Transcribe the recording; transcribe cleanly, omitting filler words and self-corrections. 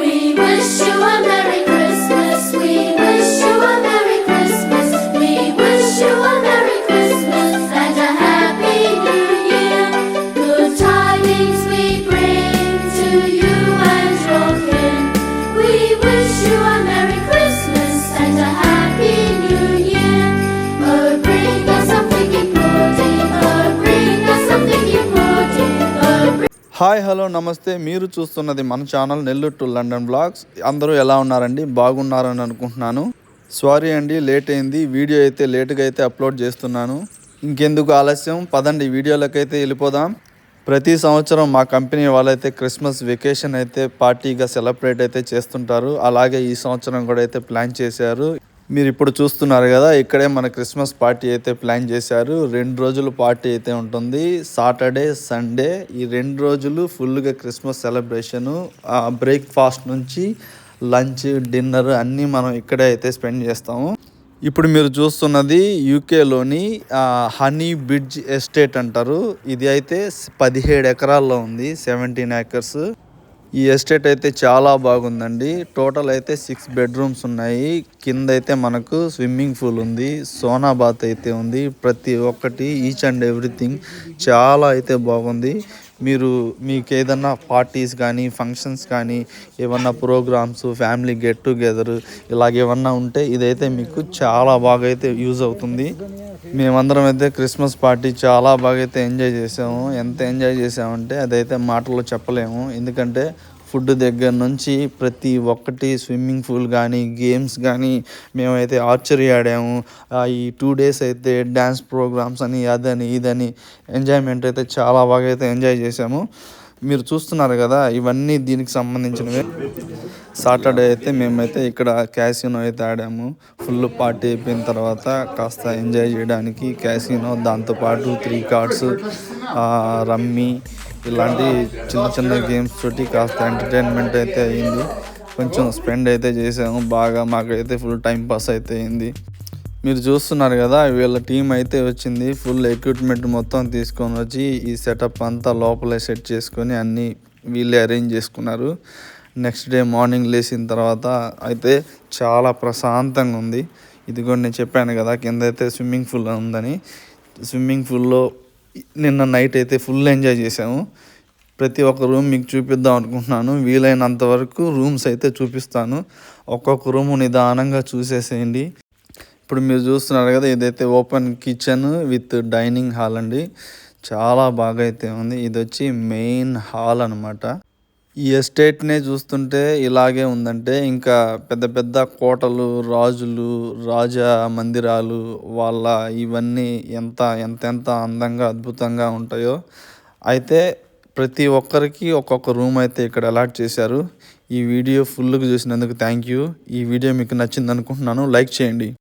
We wish you a Merry Christmas. We wish you a Merry Christmas. We wish you a Merry Christmas and a Happy New Year. Good tidings we bring to you and your kin. We wish you a Merry Christmas and a Happy New Year. Oh, bring us some figgy pudding. Oh, bring us some figgy pudding. Oh, hi hello నమస్తే. మీరు చూస్తున్నది మన channel Nellore to London blogs. అందరూ ఎలా ఉన్నారండి? బాగున్నారని అనుకుంటున్నాను. Sorry అండి, లేట్ అయింది. వీడియో అయితే లేటుగా అయితే అప్లోడ్ చేస్తున్నాను. ఇంకెందుకు ఆలస్యం, పదండి వీడియోలోకి అయితే వెళ్ళిపోదాం. ప్రతి సంవత్సరం మా కంపెనీ వాళ్ళైతే క్రిస్మస్ వెకేషన్ అయితే పార్టీగా సెలబ్రేట్ అయితే చేస్తుంటారు. అలాగే ఈ సంవత్సరం కూడా అయితే ప్లాన్ చేశారు. మీరు ఇప్పుడు చూస్తున్నారు కదా, ఇక్కడే మన క్రిస్మస్ పార్టీ అయితే ప్లాన్ చేశారు. 2 రోజులు పార్టీ అయితే ఉంటుంది. సాటర్డే సండే ఈ 2 రోజులు ఫుల్గా క్రిస్మస్ సెలబ్రేషను. బ్రేక్ఫాస్ట్ నుంచి లంచ్ డిన్నర్ అన్నీ మనం ఇక్కడే అయితే స్పెండ్ చేస్తాము. ఇప్పుడు మీరు చూస్తున్నది యూకేలోని హనీ బ్రిడ్జ్ ఎస్టేట్ అంటారు. ఇది అయితే 17 ఎకరాల్లో ఉంది, 17 ఏకర్స్. ఈ ఎస్టేట్ అయితే చాలా బాగుందండి. టోటల్ అయితే 6 బెడ్రూమ్స్ ఉన్నాయి. కింద అయితే మనకు స్విమ్మింగ్ పూల్ ఉంది, సోనా బాత్ అయితే ఉంది. ప్రతి ఒక్కటి ఈచ్ అండ్ ఎవ్రీథింగ్ చాలా అయితే బాగుంది. మీకు ఏదన్నా పార్టీస్ కానీ ఫంక్షన్స్ కానీ ఏమన్నా ప్రోగ్రామ్స్ ఫ్యామిలీ గెట్ టుగెదర్ ఇలాగేమన్నా ఉంటే ఇదైతే మీకు చాలా బాగా అయితే యూజ్ అవుతుంది. మేమందరం అయితే క్రిస్మస్ పార్టీ చాలా బాగా అయితే ఎంజాయ్ చేసాము. ఎంత ఎంజాయ్ చేసామంటే అదైతే మాటల్లో చెప్పలేము. ఎందుకంటే ఫుడ్ దగ్గర నుంచి ప్రతి ఒక్కటి, స్విమ్మింగ్ పూల్ కానీ గేమ్స్ కానీ, మేమైతే ఆర్చరీ ఆడాము. ఈ 2 డేస్ అయితే డ్యాన్స్ ప్రోగ్రామ్స్ అని అదని ఇదని ఎంజాయ్మెంట్ అయితే చాలా బాగా అయితే ఎంజాయ్ చేసాము. మీరు చూస్తున్నారు కదా, ఇవన్నీ దీనికి సంబంధించినవే. సాటర్డే అయితే మేమైతే ఇక్కడ క్యాసినో అయితే ఆడాము. ఫుల్ పార్టీ అయిపోయిన తర్వాత కాస్త ఎంజాయ్ చేయడానికి క్యాసినో, దాంతోపాటు 3 కార్డ్స్, రమ్మీ ఇలాంటి చిన్న చిన్న గేమ్స్ తోటి కాస్త ఎంటర్టైన్మెంట్ అయితే అయ్యింది. కొంచెం స్పెండ్ అయితే చేసాము బాగా. మాకైతే ఫుల్ టైం పాస్ అయితే అయింది. మీరు చూస్తున్నారు కదా, వీళ్ళ టీం అయితే వచ్చింది. ఫుల్ ఎక్విప్మెంట్ మొత్తం తీసుకొని వచ్చి ఈ సెటప్ అంతా లోపలే సెట్ చేసుకొని అన్నీ వీళ్ళే అరేంజ్ చేసుకున్నారు. నెక్స్ట్ డే మార్నింగ్ లేచిన తర్వాత అయితే చాలా ప్రశాంతంగా ఉంది. ఇది కూడా నేను చెప్పాను కదా, కింద అయితే స్విమ్మింగ్ పూల్ ఉందని. స్విమ్మింగ్ పూల్లో నిన్న నైట్ అయితే ఫుల్ ఎంజాయ్ చేసాము. ప్రతి ఒక్క రూమ్ మీకు చూపిద్దాం అనుకుంటున్నాను. వీలైనంత వరకు రూమ్స్ అయితే చూపిస్తాను. ఒక్కొక్క రూము నిదానంగా చూసేసేయండి. ఇప్పుడు మీరు చూస్తున్నారు కదా, ఇదైతే open kitchen with dining hall అండి. చాలా బాగా అయితే ఉంది. ఇది వచ్చి మెయిన్ హాల్ అనమాట. ఈ ఎస్టేట్నే చూస్తుంటే ఇలాగే ఉందంటే ఇంకా పెద్ద పెద్ద కోటలు, రాజులు, రాజా మందిరాలు వాళ్ళ ఇవన్నీ ఎంతెంత అందంగా అద్భుతంగా ఉంటాయో. అయితే ప్రతి ఒక్కరికి ఒక్కొక్క రూమ్ అయితే ఇక్కడ అలాట్ చేశారు. ఈ వీడియో ఫుల్గా చూసినందుకు థ్యాంక్ యూ. ఈ వీడియో మీకు నచ్చింది అనుకుంటున్నాను. లైక్ చేయండి.